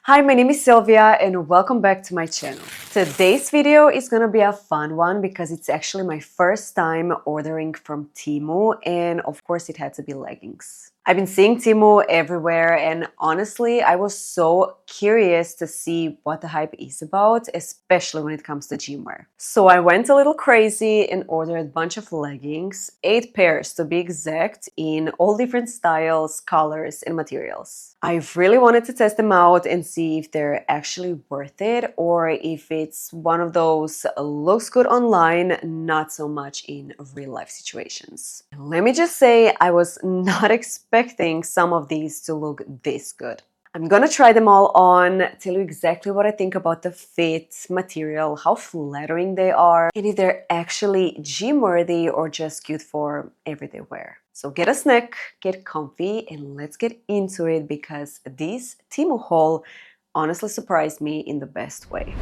Hi, my name is Sylvia and welcome back to my channel. Today's video is gonna be a fun one because it's actually my first time ordering from Temu, and of course it had to be leggings. I've been seeing Temu everywhere, and honestly I was so curious to see what the hype is about, especially when it comes to gym wear. So I went a little crazy and ordered a bunch of leggings, 8 pairs to be exact, in all different styles, colors and materials. I really wanted to test them out and see if they're actually worth it, or if it's one of those looks good online, not so much in real life situations. Let me just say, I was not expecting some of these to look this good. I'm gonna try them all on, tell you exactly what I think about the fit, material, how flattering they are, and if they're actually gym worthy or just cute for everyday wear. So get a snack, get comfy, and let's get into it because this Temu haul honestly surprised me in the best way.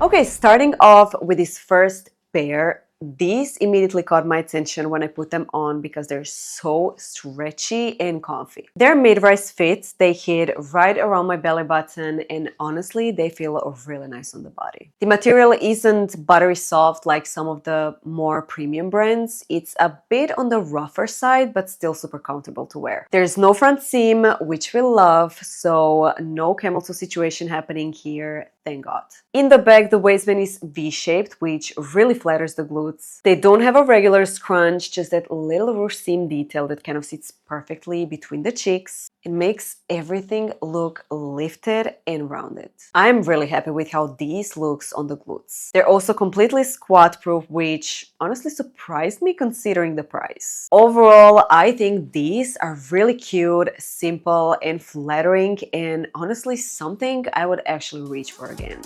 Okay, starting off with this first pair. These immediately caught my attention when I put them on because they're so stretchy and comfy. They're mid-rise fits, they hit right around my belly button, and honestly they feel really nice on the body. The material isn't buttery soft like some of the more premium brands. It's a bit on the rougher side but still super comfortable to wear. There's no front seam, which we love, so no camel toe situation happening here, thank God. In the back, the waistband is V-shaped, which really flatters the glutes. They don't have a regular scrunch, just that little ruche seam detail that kind of sits perfectly between the cheeks. It makes everything look lifted and rounded. I'm really happy with how these looks on the glutes. They're also completely squat proof, which honestly surprised me considering the price. Overall, I think these are really cute, simple and flattering, and honestly something I would actually reach for again.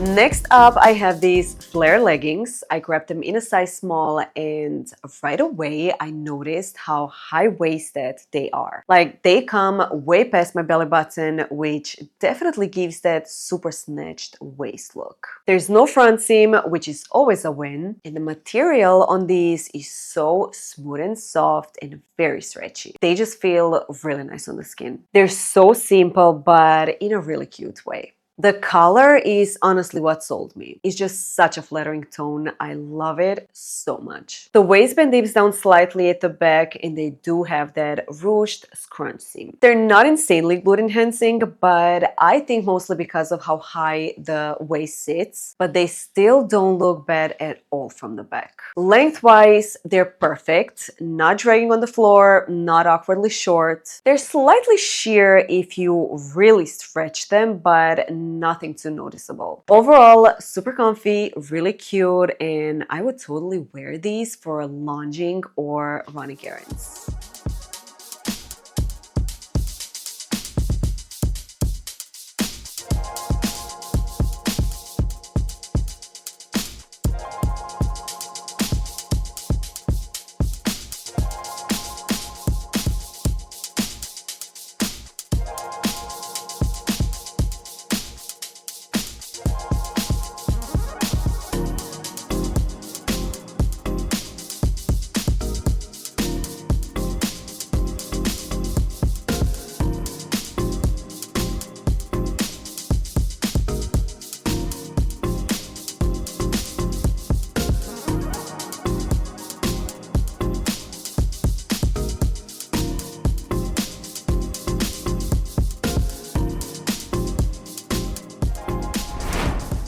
Next up, I have these flare leggings. I grabbed them in a size small, and right away I noticed how high-waisted they are. Like, they come way past my belly button, which definitely gives that super snatched waist look. There's no front seam, which is always a win, and the material on these is so smooth and soft and very stretchy. They just feel really nice on the skin. They're so simple, but in a really cute way. The color is honestly what sold me. It's just such a flattering tone. I love it so much. The waistband dips down slightly at the back, and they do have that ruched scrunch seam. They're not insanely glute enhancing, but I think mostly because of how high the waist sits, but they still don't look bad at all from the back. Lengthwise, they're perfect, not dragging on the floor, not awkwardly short. They're slightly sheer if you really stretch them, but nothing too noticeable. Overall, super comfy, really cute, and I would totally wear these for lounging or running errands.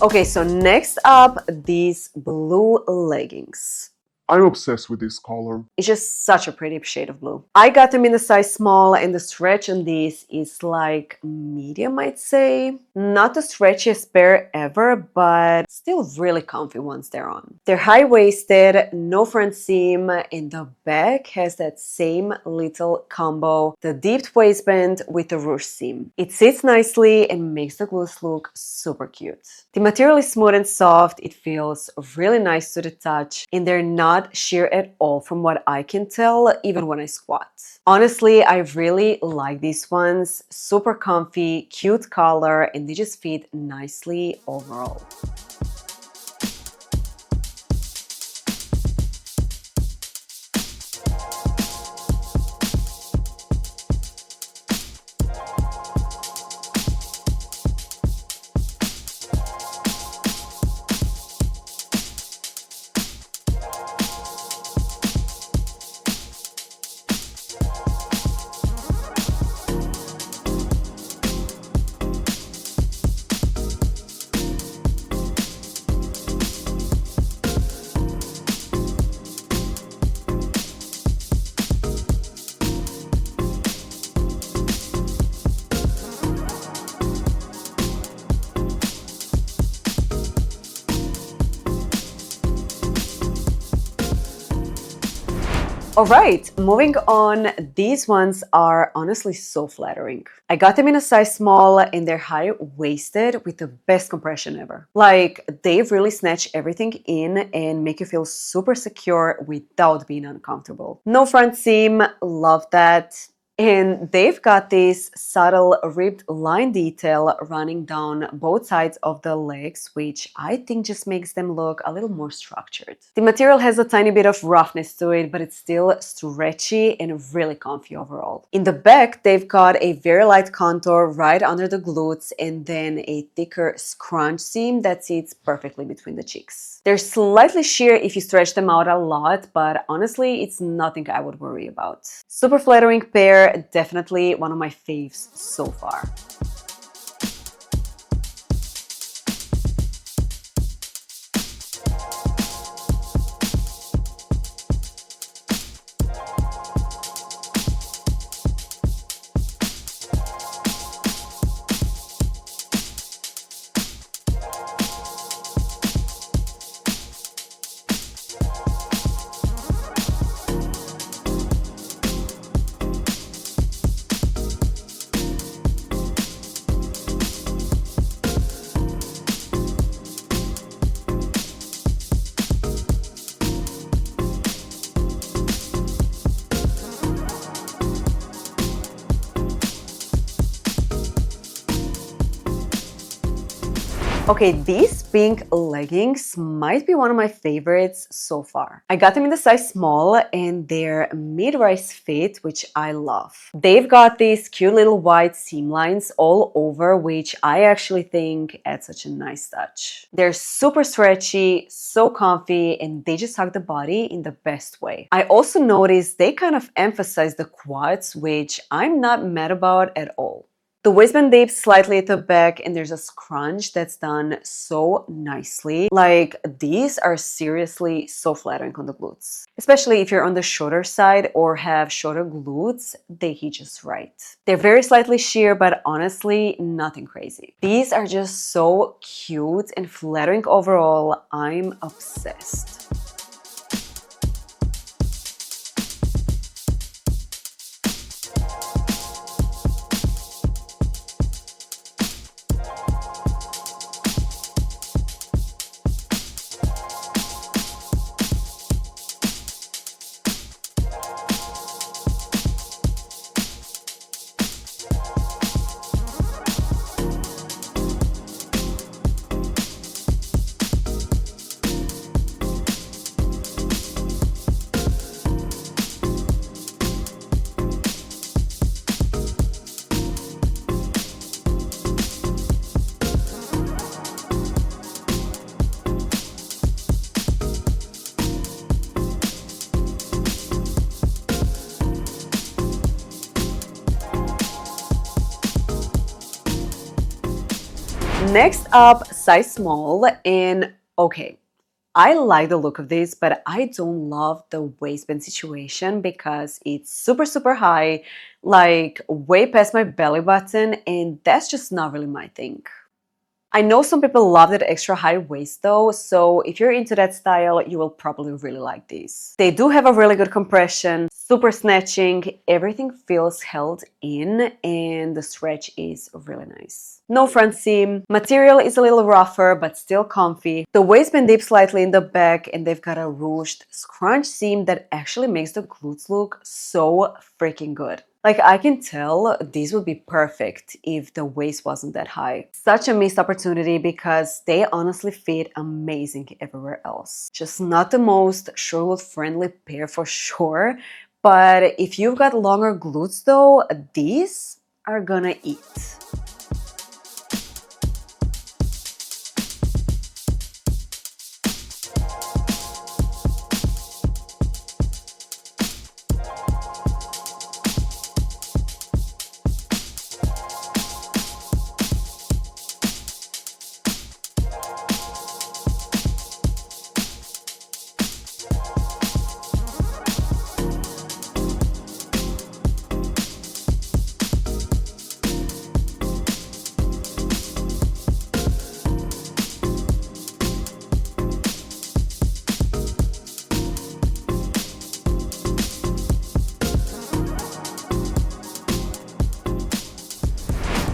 Okay, so next up, these blue leggings. I'm obsessed with this color. It's just such a pretty shade of blue. I got them in the size small, and the stretch on these is like medium, I'd say. Not the stretchiest pair ever, but still really comfy once they're on. They're high-waisted, no front seam, and the back has that same little combo, the deep waistband with the ruche seam. It sits nicely and makes the glutes look super cute. The material is smooth and soft, it feels really nice to the touch, and they're not sheer at all from what I can tell, even when I squat. Honestly, I really like these ones. Super comfy, cute color, and they just fit nicely overall. Alright, moving on, these ones are honestly so flattering. I got them in a size small and they're high-waisted with the best compression ever. Like, they really snatch everything in and make you feel super secure without being uncomfortable. No front seam, love that. And they've got this subtle ribbed line detail running down both sides of the legs, which I think just makes them look a little more structured. The material has a tiny bit of roughness to it, but it's still stretchy and really comfy overall. In the back, they've got a very light contour right under the glutes and then a thicker scrunch seam that sits perfectly between the cheeks. They're slightly sheer if you stretch them out a lot, but honestly, it's nothing I would worry about. Super flattering pair. Definitely one of my faves so far. Okay, these pink leggings might be one of my favorites so far. I got them in the size small and they're mid-rise fit, which I love. They've got these cute little white seam lines all over, which I actually think add such a nice touch. They're super stretchy, so comfy, and they just hug the body in the best way. I also noticed they kind of emphasize the quads, which I'm not mad about at all. The waistband dips slightly at the back and there's a scrunch that's done so nicely. Like, these are seriously so flattering on the glutes. Especially if you're on the shorter side or have shorter glutes, they hit just right. They're very slightly sheer, but honestly, nothing crazy. These are just so cute and flattering overall. I'm obsessed. Next up, size small, and okay, I like the look of this, but I don't love the waistband situation because it's super, super high, like way past my belly button, and that's just not really my thing. I know some people love that extra high waist though, so if you're into that style, you will probably really like these. They do have a really good compression, super snatching, everything feels held in, and the stretch is really nice. No front seam, material is a little rougher but still comfy. The waistband dips slightly in the back and they've got a ruched scrunch seam that actually makes the glutes look so freaking good. Like, I can tell these would be perfect if the waist wasn't that high. Such a missed opportunity because they honestly fit amazing everywhere else. Just not the most shoulder friendly pair for sure, but if you've got longer glutes though, these are gonna eat.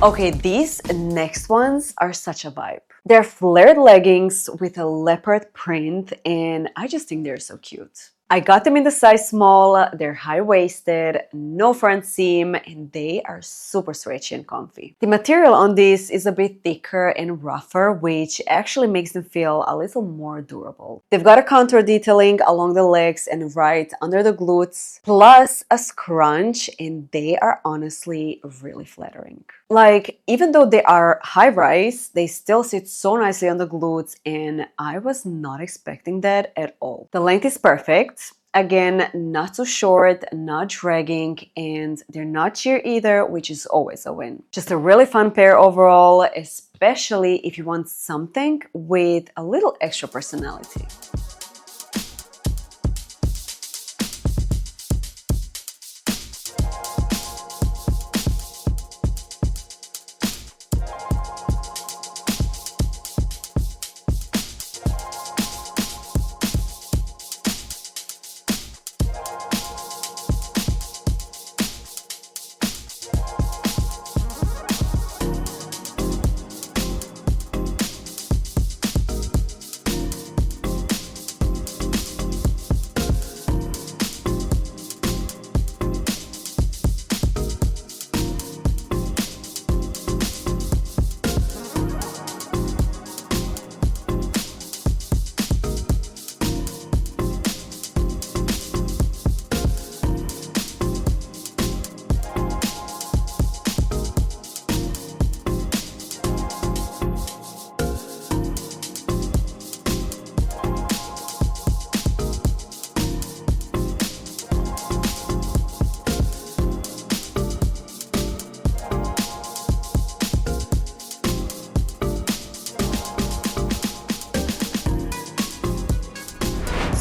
Okay, these next ones are such a vibe. They're flared leggings with a leopard print, and I just think they're so cute. I got them in the size small, they're high-waisted, no front seam, and they are super stretchy and comfy. The material on this is a bit thicker and rougher, which actually makes them feel a little more durable. They've got a contour detailing along the legs and right under the glutes, plus a scrunch, and they are honestly really flattering. Like, even though they are high-rise, they still sit so nicely on the glutes, and I was not expecting that at all. The length is perfect. Again, not too short, not dragging, and they're not sheer either, which is always a win. Just a really fun pair overall, especially if you want something with a little extra personality.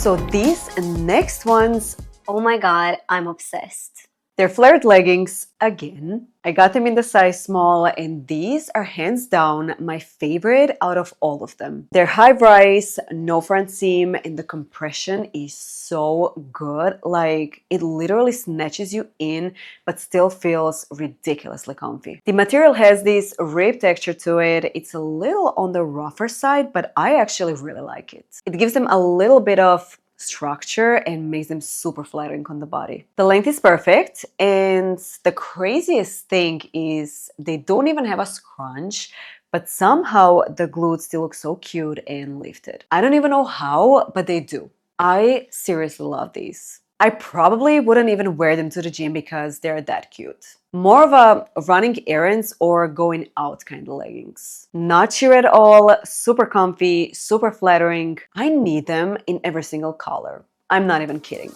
So these next ones, oh my god, I'm obsessed. They're flared leggings again. I got them in the size small, and these are hands down my favorite out of all of them. They're high rise, no front seam, and the compression is so good. Like, it literally snatches you in, but still feels ridiculously comfy. The material has this rib texture to it. It's a little on the rougher side, but I actually really like it. It gives them a little bit of structure and makes them super flattering on the body. The length is perfect, and the craziest thing is they don't even have a scrunch, but somehow the glutes still look so cute and lifted. I don't even know how, but they do. I seriously love these. I probably wouldn't even wear them to the gym because they're that cute. More of a running errands or going out kind of leggings. Not sheer at all, super comfy, super flattering. I need them in every single color. I'm not even kidding.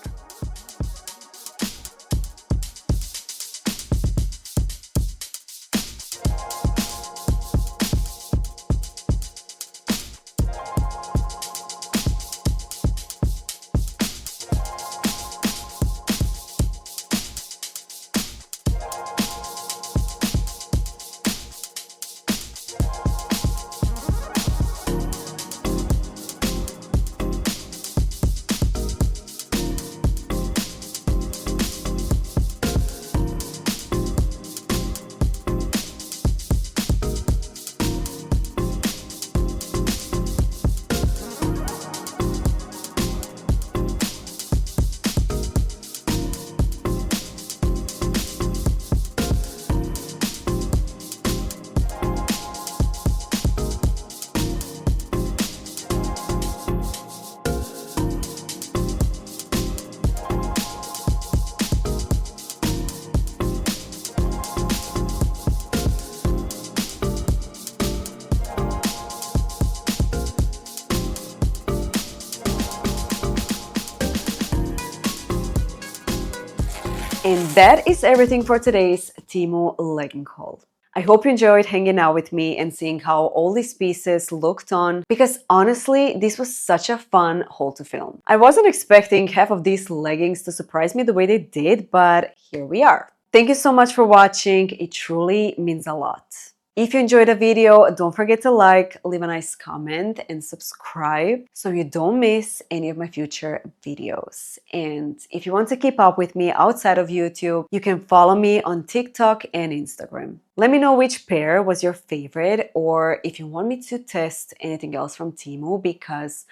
And that is everything for today's Temu legging haul. I hope you enjoyed hanging out with me and seeing how all these pieces looked on, because honestly, this was such a fun haul to film. I wasn't expecting half of these leggings to surprise me the way they did, but here we are. Thank you so much for watching. It truly means a lot. If you enjoyed the video, don't forget to like, leave a nice comment, and subscribe so you don't miss any of my future videos. And if you want to keep up with me outside of YouTube, you can follow me on TikTok and Instagram. Let me know which pair was your favorite, or if you want me to test anything else from Temu, because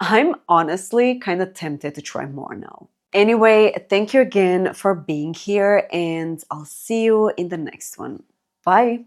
I'm honestly kind of tempted to try more now. Anyway, thank you again for being here, and I'll see you in the next one. Bye!